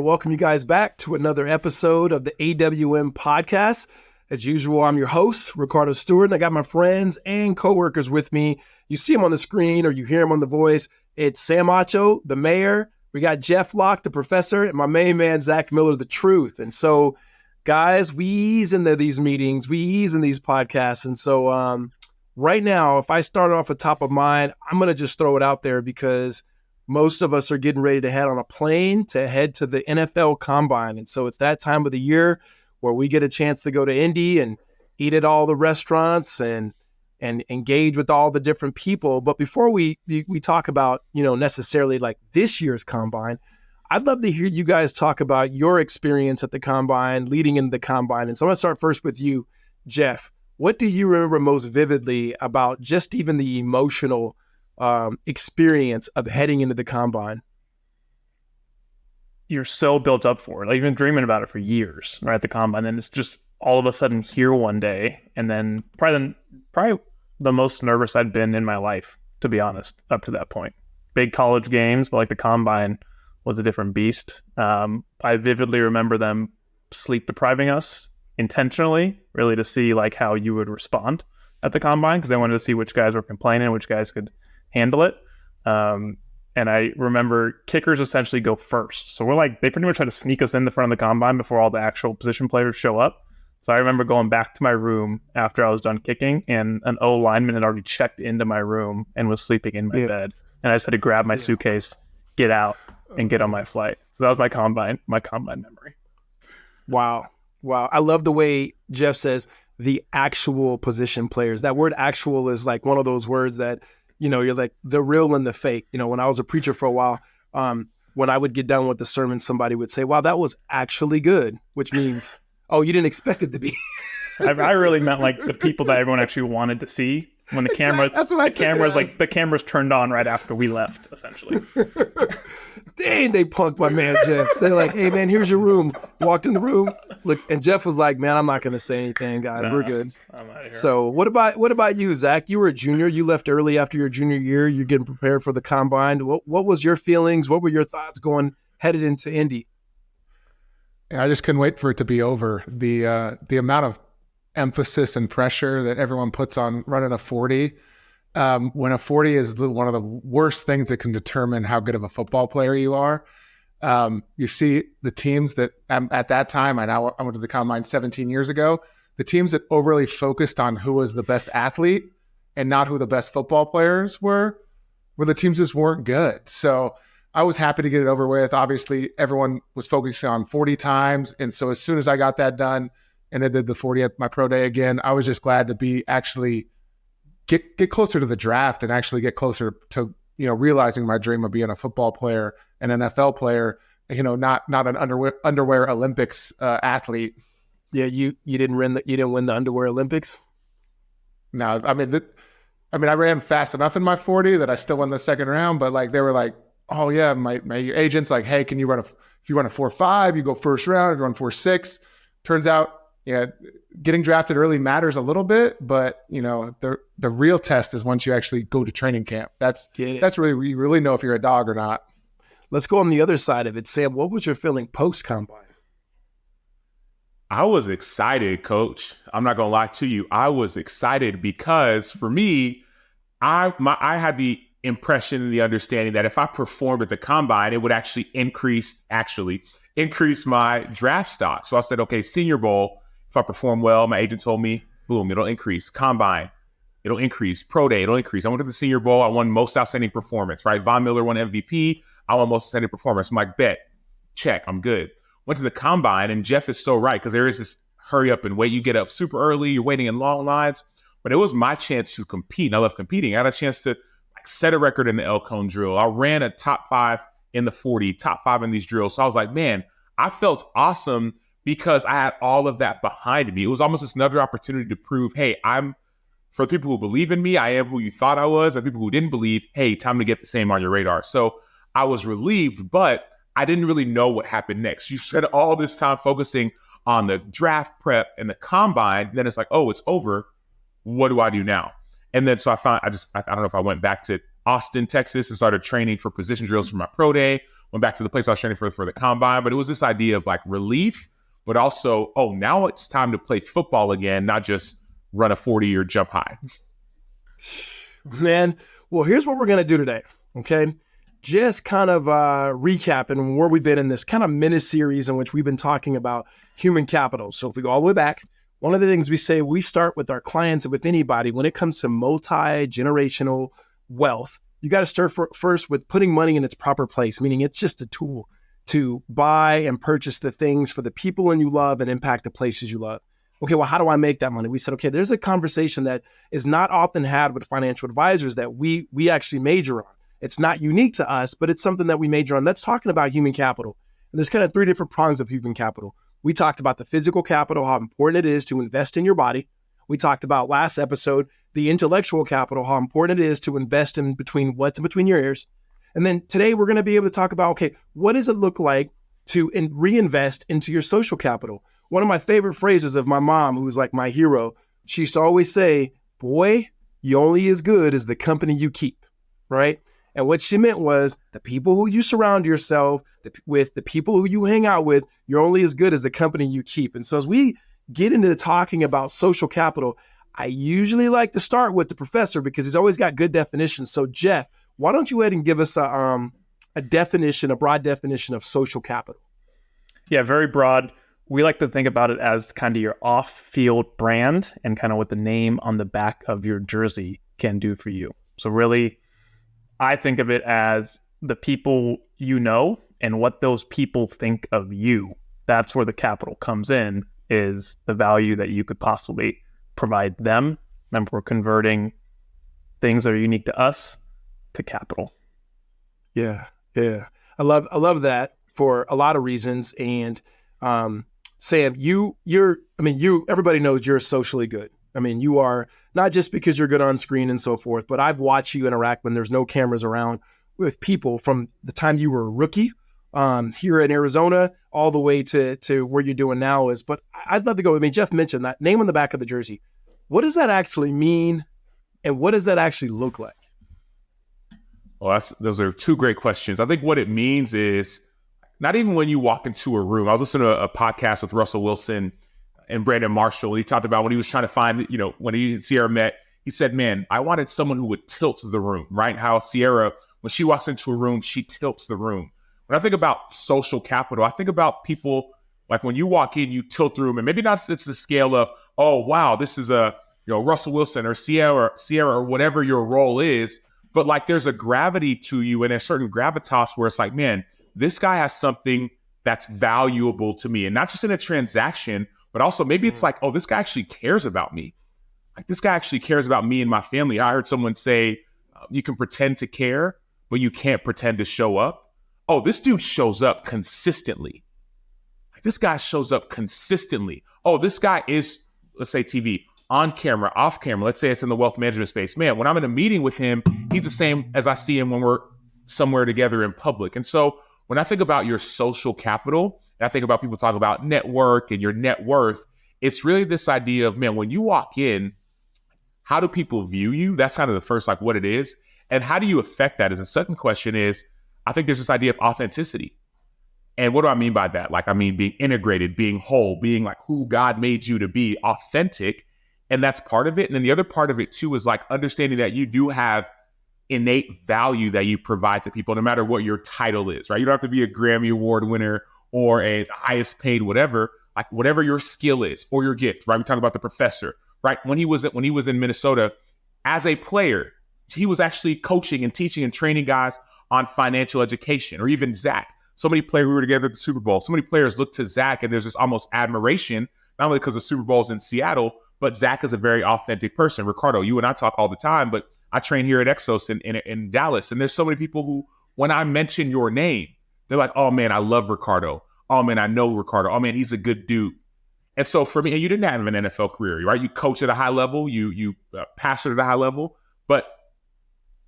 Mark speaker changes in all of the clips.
Speaker 1: welcome you guys back to another episode of the AWM podcast. As usual, I'm your host, Riccardo Stewart, and I got my friends and coworkers with me. You see them on the screen or you hear them on the voice. It's Sam Acho, the mayor. We got Jeff Locke, the professor, and my main man, Zach Miller, the truth. And so, guys, we ease into these meetings. We ease in these podcasts. And so right now, if I start off at top of mind, I'm going to just throw it out there because most of us are getting ready to head on a plane to head to the NFL Combine. And so it's that time of the year where we get a chance to go to Indy and eat at all the restaurants and engage with all the different people. But before we talk about, necessarily like this year's Combine, I'd love to hear you guys talk about your experience at the Combine, leading into the Combine. And so I'm going to start first with you, Jeff. What do you remember most vividly about just even the emotional experience of heading into the Combine?
Speaker 2: You're so built up for it. Like, you've been dreaming about it for years, right? At the Combine, then it's just all of a sudden here one day, and then probably the most nervous I'd been in my life, to be honest, up to that point. Big college games, but like the Combine was a different beast. I vividly remember them sleep depriving us intentionally, really to see like how you would respond at the Combine, because they wanted to see which guys were complaining, which guys could handle it. And I remember kickers essentially go first. So they pretty much try to sneak us in the front of the Combine before all the actual position players show up. So I remember going back to my room after I was done kicking, and an O lineman had already checked into my room and was sleeping in my bed. And I just had to grab my suitcase, get out, and get on my flight. So that was my Combine memory.
Speaker 1: Wow. I love the way Jeff says the actual position players. That word actual is like one of those words that, you're like the real and the fake. When I was a preacher for a while, when I would get done with the sermon, somebody would say, wow, that was actually good, which means, oh, you didn't expect it to be.
Speaker 2: I really meant like the people that everyone actually wanted to see when the camera,
Speaker 1: that's what
Speaker 2: the camera's turned on right after we left, essentially.
Speaker 1: Dang, they punked my man, Jeff. They're like, hey, man, here's your room. Walked in the room. Look, and Jeff was like, man, I'm not going to say anything, guys. We're good.
Speaker 2: I'm out of here.
Speaker 1: So what about you, Zach? You were a junior. You left early after your junior year. You're getting prepared for the Combine. What was your feelings? What were your thoughts headed into Indy?
Speaker 3: I just couldn't wait for it to be over. The amount of emphasis and pressure that everyone puts on running a 40, when a 40 is one of the worst things that can determine how good of a football player you are. You see the teams that at that time, I went to the Combine 17 years ago, the teams that overly focused on who was the best athlete and not who the best football players were the teams just weren't good. So I was happy to get it over with. Obviously, everyone was focusing on 40 times. And so as soon as I got that done and I did the 40 at my pro day again, I was just glad to be actually get closer to the draft and actually get closer to, realizing my dream of being a football player, an NFL player, not an underwear Olympics athlete.
Speaker 1: Yeah, you didn't win the underwear Olympics?
Speaker 3: No, I ran fast enough in my 40 that I still won the second round, but like they were like, oh yeah, my agent's like, hey, can you if you run a 4.5, you go first round. If you run 4.6, turns out, getting drafted early matters a little bit, but the real test is once you actually go to training camp. That's really, you really know if you're a dog or not.
Speaker 1: Let's go on the other side of it. Sam, what was your feeling post Combine?
Speaker 4: I was excited, Coach. I'm not gonna lie to you. I was excited because for me, I had the impression and the understanding that if I performed at the Combine, it would actually increase my draft stock. So I said, okay, Senior Bowl, if I perform well, my agent told me, boom, it'll increase. Combine, it'll increase. Pro Day, it'll increase. I went to the Senior Bowl. I won most outstanding performance, right? Von Miller won MVP. I won most outstanding performance. I'm like, bet, check, I'm good. Went to the Combine, and Jeff is so right, because there is this hurry up and wait. You get up super early. You're waiting in long lines. But it was my chance to compete, and I love competing. I had a chance to set a record in the El Cone drill. I ran a top 5 in the 40, top 5 in these drills. So I was like, man, I felt awesome because I had all of that behind me. It was almost just another opportunity to prove, hey, for the people who believe in me, I am who you thought I was. And people who didn't believe, hey, time to get the same on your radar. So I was relieved, but I didn't really know what happened next. You spent all this time focusing on the draft prep and the Combine. Then it's like, oh, it's over. What do I do now? And then so I don't know if I went back to Austin, Texas and started training for position drills for my pro day. went back to the place I was training for the combine. But it was this idea of like relief, but also, oh, now it's time to play football again, not just run a 40 or jump high.
Speaker 1: Man, well, here's what we're going to do today, okay? Just kind of recapping where we've been in this kind of mini-series in which we've been talking about human capital. So if we go all the way back, one of the things we say, we start with our clients and with anybody when it comes to multi-generational wealth. You got to start first with putting money in its proper place, meaning it's just a tool to buy and purchase the things for the people and you love and impact the places you love. Okay, well, how do I make that money? We said, okay, there's a conversation that is not often had with financial advisors that we actually major on. It's not unique to us, but it's something that we major on. That's talking about human capital. And there's kind of three different prongs of human capital. We talked about the physical capital, how important it is to invest in your body. We talked about last episode, the intellectual capital, how important it is to invest in between what's in between your ears. And then today we're going to be able to talk about, okay, what does it look like to reinvest into your social capital? One of my favorite phrases of my mom, who's like my hero, she used to always say, boy, you're only as good as the company you keep, right? And what she meant was the people who you surround yourself with, the people who you hang out with, you're only as good as the company you keep. And so as we get into talking about social capital, I usually like to start with the professor because he's always got good definitions. So Jeff, why don't you go ahead and give us a definition, a broad definition of social capital?
Speaker 2: Yeah, very broad. We like to think about it as kind of your off-field brand and kind of what the name on the back of your jersey can do for you. So really, I think of it as the people you know and what those people think of you. That's where the capital comes in, is the value that you could possibly provide them. Remember, we're converting things that are unique to us to capital.
Speaker 1: Yeah. I love that for a lot of reasons. And Sam, everybody knows you're socially good. I mean, you are not just because you're good on screen and so forth, but I've watched you interact when there's no cameras around with people from the time you were a rookie here in Arizona all the way to where you're doing now is. But I'd love to go. I mean, Jeff mentioned that name on the back of the jersey. What does that actually mean? And what does that actually look like?
Speaker 4: Well, those are two great questions. I think what it means is not even when you walk into a room. I was listening to a podcast with Russell Wilson and Brandon Marshall, and he talked about when he was trying to find, when he and Sierra met, he said, man, I wanted someone who would tilt the room, right? How Sierra, when she walks into a room, she tilts the room. When I think about social capital, I think about people, like when you walk in, you tilt the room, and maybe not it's the scale of, oh, wow, this is a, Russell Wilson or Sierra or whatever your role is, but like there's a gravity to you and a certain gravitas where it's like, man, this guy has something that's valuable to me, and not just in a transaction, but also maybe it's like, oh, this guy actually cares about me. Like this guy actually cares about me and my family. I heard someone say, you can pretend to care, but you can't pretend to show up. Oh, this dude shows up consistently. Like this guy shows up consistently. Oh, this guy is, let's say TV, on camera, off camera. Let's say it's in the wealth management space. Man, when I'm in a meeting with him, he's the same as I see him when we're somewhere together in public. And so when I think about your social capital, and I think about people talking about network and your net worth, it's really this idea of, man, when you walk in, how do people view you? That's kind of the first, like what it is. And how do you affect that? As a second question is, I think there's this idea of authenticity. And what do I mean by that? Like, I mean, being integrated, being whole, being like who God made you to be, authentic. And that's part of it. And then the other part of it too is like understanding that you do have innate value that you provide to people, no matter what your title is, right? You don't have to be a Grammy Award winner or a highest paid, whatever, like whatever your skill is or your gift, right? We talk about the professor, right? When he was in Minnesota as a player, he was actually coaching and teaching and training guys on financial education, or even Zach. So many players, we were together at the Super Bowl. So many players look to Zach and there's this almost admiration, not only because the Super Bowl's in Seattle, but Zach is a very authentic person. Ricardo, you and I talk all the time, but I train here at Exos in Dallas. And there's so many people who, when I mention your name, they're like, oh man, I love Ricardo. Oh man, I know Ricardo. Oh man, he's a good dude. And so for me, and you didn't have an NFL career, right? You coach at a high level, you pastor at a high level, but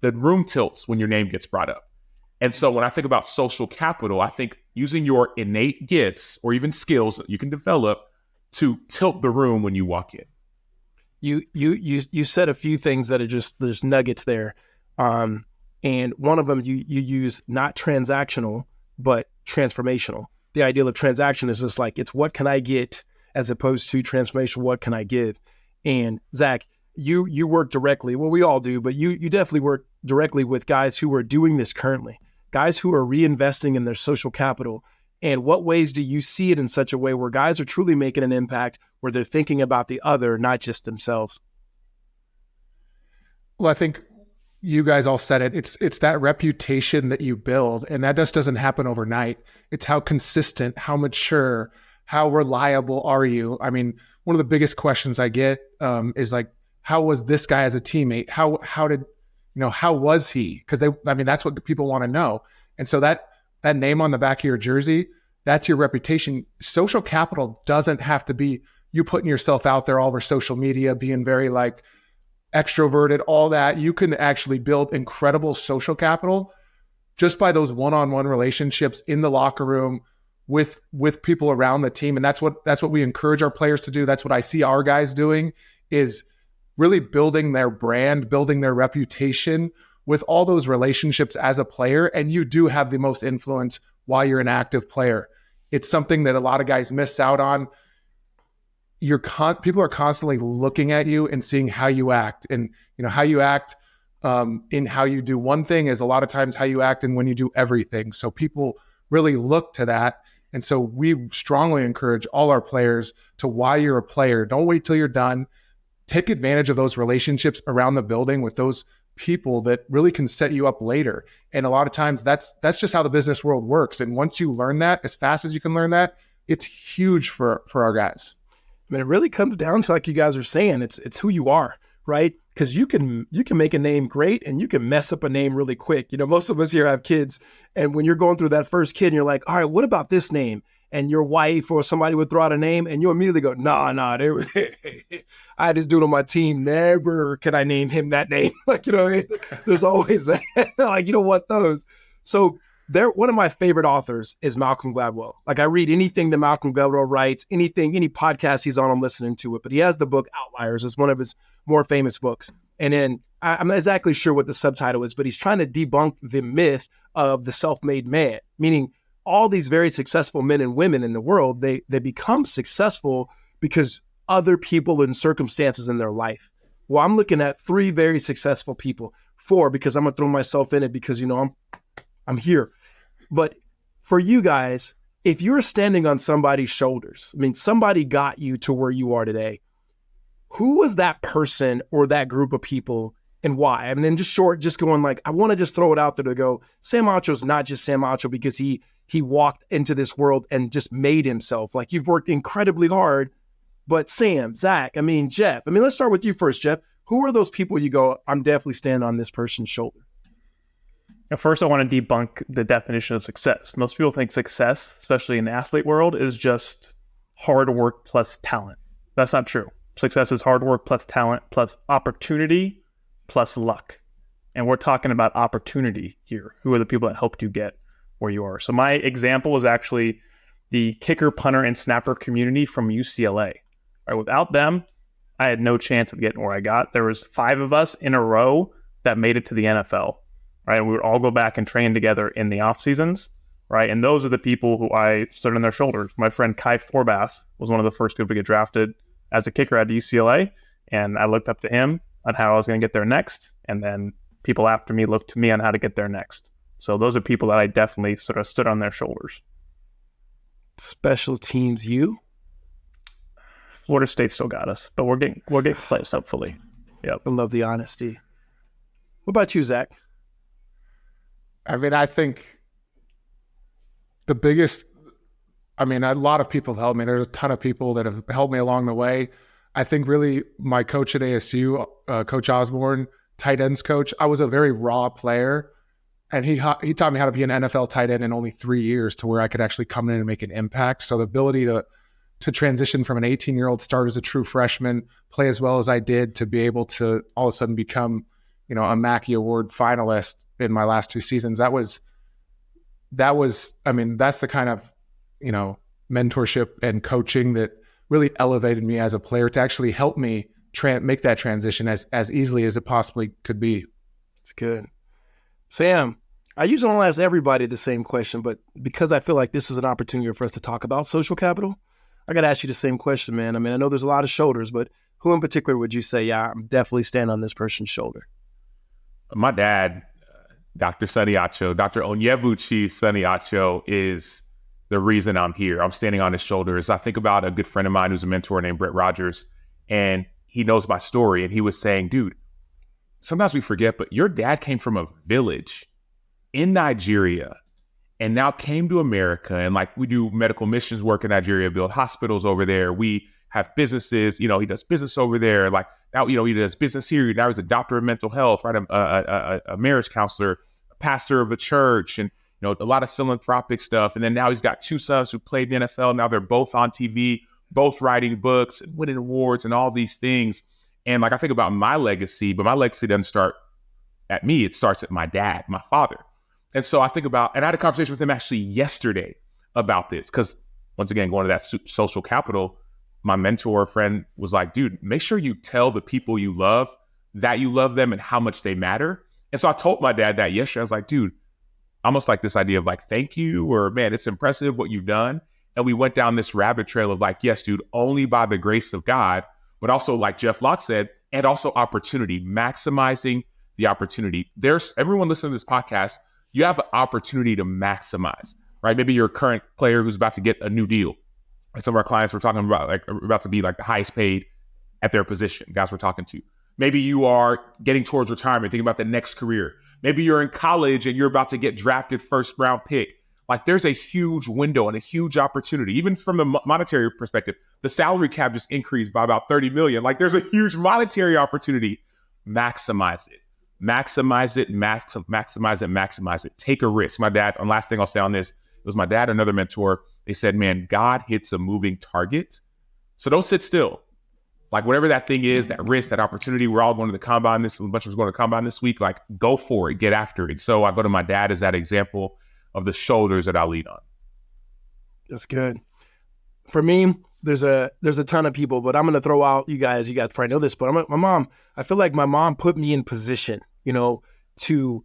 Speaker 4: the room tilts when your name gets brought up. And so when I think about social capital, I think using your innate gifts or even skills that you can develop to tilt the room when you walk in.
Speaker 1: You said a few things that are just, there's nuggets there. And one of them you use not transactional but transformational. The ideal of transaction is just like, it's what can I get as opposed to transformation, what can I give? And Zach, you work directly, well, we all do, but you definitely work directly with guys who are doing this currently, guys who are reinvesting in their social capital. And what ways do you see it in such a way where guys are truly making an impact, where they're thinking about the other, not just themselves?
Speaker 3: Well, I think you guys all said it. It's that reputation that you build, and that just doesn't happen overnight. It's how consistent, how mature, how reliable are you? I mean, one of the biggest questions I get is like, how was this guy as a teammate? How was he? Because that's what people want to know. And so that name on the back of your jersey, that's your reputation. Social capital doesn't have to be you putting yourself out there all over social media, being very like extroverted, all that. You can actually build incredible social capital just by those one-on-one relationships in the locker room with people around the team. And that's what we encourage our players to do. That's what I see our guys doing, is really building their brand, building their reputation with all those relationships as a player. And you do have the most influence while you're an active player. It's something that a lot of guys miss out on. People are constantly looking at you and seeing how you act, and how you act in how you do one thing is a lot of times how you act and when you do everything. So people really look to that. And so we strongly encourage all our players to, while you're a player, don't wait till you're done. Take advantage of those relationships around the building with those people that really can set you up later. And a lot of times that's just how the business world works. And once you learn that, as fast as you can learn that, it's huge for our guys.
Speaker 1: I mean, it really comes down to, like you guys are saying, it's who you are, right? Because you can make a name great and you can mess up a name really quick. Most of us here have kids, and when you're going through that first kid and you're like, all right, what about this name? And your wife or somebody would throw out a name and you immediately go, nah, I had this dude on my team. Never can I name him that name. Like, what I mean? There's always that. Like, you don't want those. So one of my favorite authors is Malcolm Gladwell. Like, I read anything that Malcolm Gladwell writes, any podcast he's on, I'm listening to it. But he has the book Outliers. It's one of his more famous books. And then I'm not exactly sure what the subtitle is, but he's trying to debunk the myth of the self-made man, meaning all these very successful men and women in the world, they become successful because other people and circumstances in their life. Well, I'm looking at 3 very successful people, 4 because I'm gonna throw myself in it because I'm here. But for you guys, if you're standing on somebody's shoulders, I mean, somebody got you to where you are today. Who was that person or that group of people, and why? I mean, in just going like, I want to just throw it out there to go, Sam Acho's not just Sam Acho because he walked into this world and just made himself. Like, you've worked incredibly hard, but Sam, Zach, Jeff. Let's start with you first, Jeff. Who are those people you go, I'm definitely standing on this person's shoulder?
Speaker 2: First, I want to debunk the definition of success. Most people think success, especially in the athlete world, is just hard work plus talent. That's not true. Success is hard work plus talent plus opportunity plus luck. And we're talking about opportunity here. Who are the people that helped you get where you are? So my example is actually the kicker, punter, and snapper community from UCLA. Right, without them, I had no chance of getting where I got. There was 5 of us in a row that made it to the NFL. Right, we would all go back and train together in the off seasons. Right, and those are the people who I stood on their shoulders. My friend Kai Forbath was one of the first people to get drafted as a kicker at UCLA, and I looked up to him on how I was going to get there next, and then people after me looked to me on how to get there next. So those are people that I definitely sort of stood on their shoulders.
Speaker 1: Special teams, you?
Speaker 2: Florida State still got us, but we're getting close, hopefully. Yep.
Speaker 1: I love the honesty. What about you, Zach?
Speaker 3: I think the biggest, a lot of people have helped me. There's a ton of people that have helped me along the way. I think really my coach at ASU, Coach Osborne, tight ends coach, I was a very raw player. And he taught me how to be an NFL tight end in only 3 years to where I could actually come in and make an impact. So the ability to transition from an 18-year-old, start as a true freshman, play as well as I did, to be able to all of a sudden become, a Mackey Award finalist in my last 2 seasons. That was, that's the kind of, mentorship and coaching that really elevated me as a player to actually help me make that transition as easily as it possibly could be.
Speaker 1: It's good. Sam, I usually don't ask everybody the same question, but because I feel like this is an opportunity for us to talk about social capital, I got to ask you the same question, man. I mean, I know there's a lot of shoulders, but who in particular would you say, yeah, I'm definitely standing on this person's shoulder?
Speaker 4: My dad, Dr. Sonny Acho, Dr. Onyebuchi Sonny Acho is the reason I'm here. I'm standing on his shoulders. I think about a good friend of mine who's a mentor named Brett Rogers, and he knows my story. And he was saying, dude, sometimes we forget, but your dad came from a village in Nigeria and now came to America. And like, we do medical missions work in Nigeria, build hospitals over there. We have businesses, he does business over there. Like now, he does business here. Now he's a doctor of mental health, right? A marriage counselor, a pastor of a church, and, a lot of philanthropic stuff. And then now he's got two sons who played in the NFL. Now they're both on TV, both writing books, winning awards and all these things. And like, I think about my legacy, but my legacy doesn't start at me. It starts at my dad, my father. And so I think about, and I had a conversation with him actually yesterday about this, because once again, going to that social capital, my mentor friend was like, dude, make sure you tell the people you love that you love them and how much they matter. And so I told my dad that yesterday. I was like, dude, almost like this idea of like, thank you, or man, it's impressive what you've done. And we went down this rabbit trail of like, yes, dude, only by the grace of God, but also like Jeff Lott said, and also opportunity, maximizing the opportunity. There's everyone listening to this podcast, you have an opportunity to maximize, right? Maybe you're a current player who's about to get a new deal. And some of our clients we're talking about, like, are about to be like the highest paid at their position, guys we're talking to. Maybe you are getting towards retirement, thinking about the next career. Maybe you're in college and you're about to get drafted first round pick. Like there's a huge window and a huge opportunity. Even from the monetary perspective, the salary cap just increased by about 30 million. Like there's a huge monetary opportunity. Maximize it. Maximize it, maximize it. Take a risk. My dad, and last thing I'll say on this, it was my dad, another mentor. They said, man, God hits a moving target. So don't sit still. Like whatever that thing is, that risk, that opportunity, we're all going to the combine. A bunch of us going to the combine this week. Like go for it, get after it. So I go to my dad as that example of the shoulders that I lean on.
Speaker 1: That's good. For me, there's a ton of people, but I'm going to throw out you guys probably know this, but my mom, I feel like my mom put me in position, to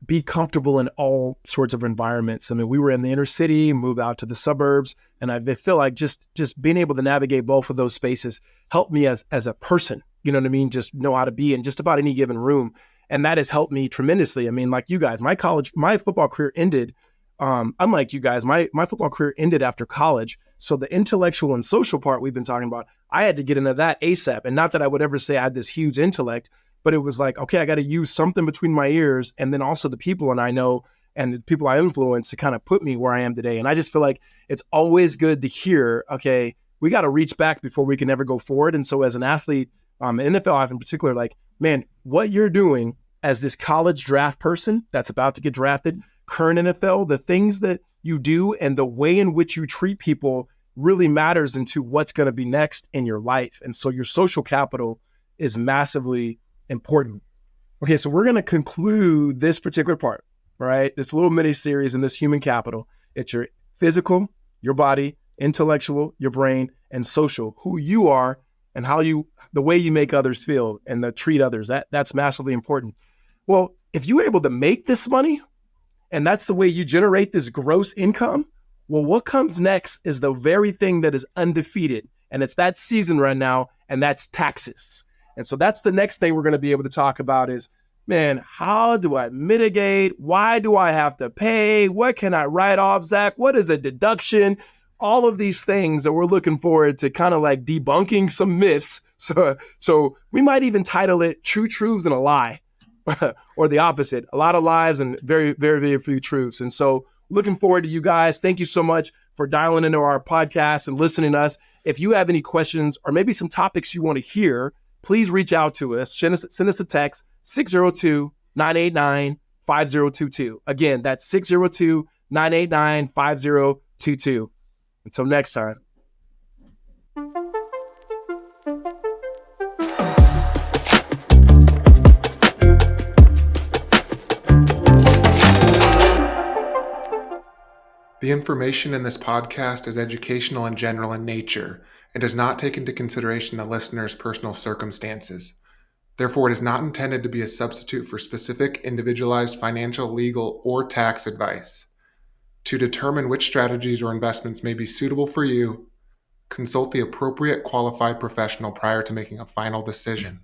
Speaker 1: be comfortable in all sorts of environments. I mean, we were in the inner city, moved out to the suburbs, and I feel like just being able to navigate both of those spaces helped me as a person, you know what I mean? Just know how to be in just about any given room. And that has helped me tremendously. I mean, like you guys, my football career ended, unlike you guys, my football career ended after college. So the intellectual and social part we've been talking about, I had to get into that ASAP. And not that I would ever say I had this huge intellect, but it was like, okay, I got to use something between my ears. And then also the people and I know and the people I influence to kind of put me where I am today. And I just feel like it's always good to hear, okay, we got to reach back before we can ever go forward. And so as an athlete, NFL in particular, like, man, what you're doing as this college draft person that's about to get drafted, current NFL, the things that you do and the way in which you treat people really matters into what's going to be next in your life. And so your social capital is massively important. Okay, so we're going to conclude this particular part, right? This little mini series in this human capital. It's your physical, your body, intellectual, your brain, and social, who you are and the way you make others feel and treat others. That's massively important. Well, if you're able to make this money and that's the way you generate this gross income, well, what comes next is the very thing that is undefeated. And it's that season right now, and that's taxes. And so that's the next thing we're going to be able to talk about is, man, how do I mitigate? Why do I have to pay? What can I write off, Zach? What is a deduction? All of these things that we're looking forward to kind of like debunking some myths. So we might even title it True Truths and a Lie. Or the opposite, a lot of lies and very, very, very few truths. And so looking forward to you guys. Thank you so much for dialing into our podcast and listening to us. If you have any questions or maybe some topics you want to hear, please reach out to us. Send us a text, 602-989-5022. Again, that's 602-989-5022. Until next time.
Speaker 3: The information in this podcast is educational and general in nature and does not take into consideration the listener's personal circumstances. Therefore, it is not intended to be a substitute for specific, individualized financial, legal, or tax advice. To determine which strategies or investments may be suitable for you, consult the appropriate qualified professional prior to making a final decision.